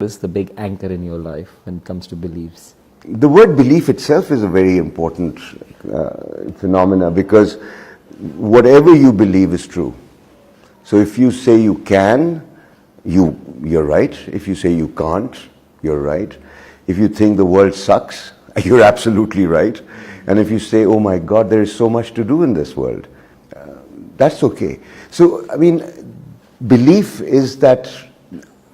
is the big anchor in your life when it comes to beliefs? The word belief itself is a very important phenomena, because whatever you believe is true. So if you say you can, you're right. If you say you can't, you're right. If you think the world sucks, you're absolutely right. And if you say, oh my God, there is so much to do in this world, that's okay. So, I mean, belief is that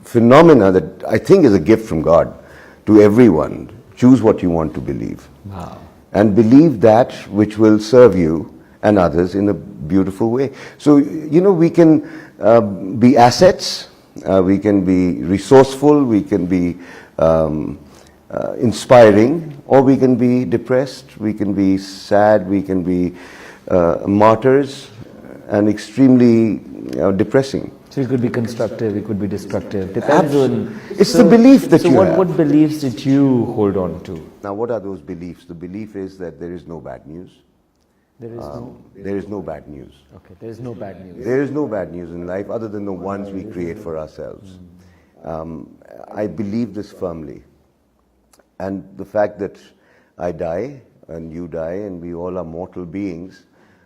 phenomena that I think is a gift from God to everyone. Choose what you want to believe. Wow. And believe that which will serve you and others in a beautiful way. So, you know, we can be assets, we can be resourceful, we can be inspiring, or we can be depressed, we can be sad, we can be martyrs, and extremely depressing. So it could be constructive, it could be destructive. Depends on. It's the belief that you have. So what beliefs did you hold on to? Now, what are those beliefs? The belief is that there is no bad news. There is There is no bad news. Okay, there is no bad news. There is no bad news in life other than the ones we create for ourselves. I believe this firmly. And the fact that I die and you die and we all are mortal beings,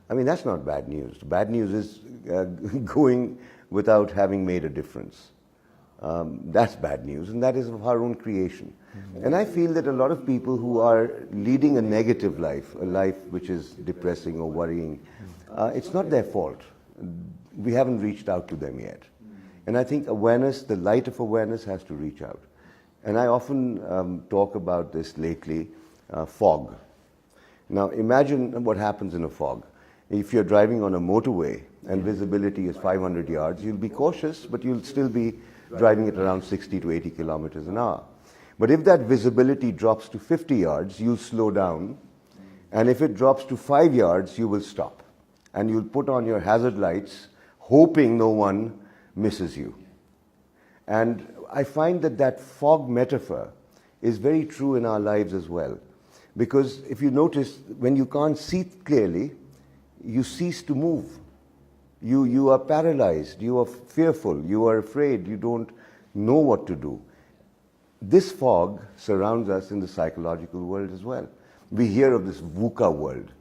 I mean, that's not bad news. Bad news is going without having made a difference. That's bad news, and that is of our own creation. And I feel that a lot of people who are leading a negative life, a life which is depressing or worrying, it's not their fault. We haven't reached out to them yet. And I think awareness, the light of awareness has to reach out. And I often talk about this lately, fog. Now imagine what happens in a fog. If you're driving on a motorway and visibility is 500 yards, you'll be cautious, but you'll still be driving at around 60 to 80 kilometers an hour. But if that visibility drops to 50 yards, you'll slow down. And if it drops to 5 yards, you will stop. And you'll put on your hazard lights, hoping no one misses you. And I find that that fog metaphor is very true in our lives as well. Because if you notice, when you can't see clearly, you cease to move. You are paralyzed, you are fearful, you are afraid, you don't know what to do. This fog surrounds us in the psychological world as well. We hear of this VUCA world,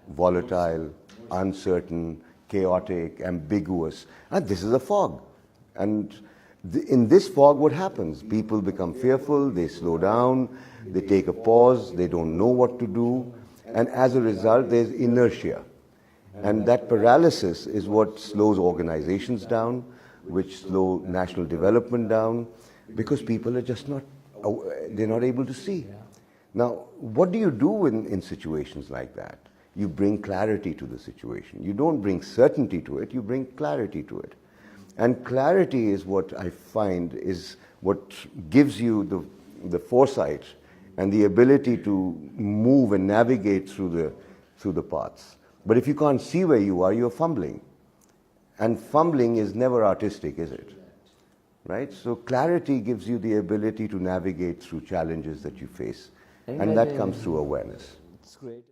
volatile, uncertain, chaotic, ambiguous, and this is a fog. And in this fog, what happens? People become fearful, they slow down, they take a pause, they don't know what to do, and as a result, there's inertia. And that paralysis is what slows organizations down, which slow national development down, because people are just they're not able to see. Now, what do you do in situations like that? You bring clarity to the situation. You don't bring certainty to it, you bring clarity to it. And clarity is what I find is what gives you the foresight and the ability to move and navigate through the paths. But if you can't see where you are, you're fumbling. And fumbling is never artistic, is it? Right? So clarity gives you the ability to navigate through challenges that you face. And that comes through awareness. It's great.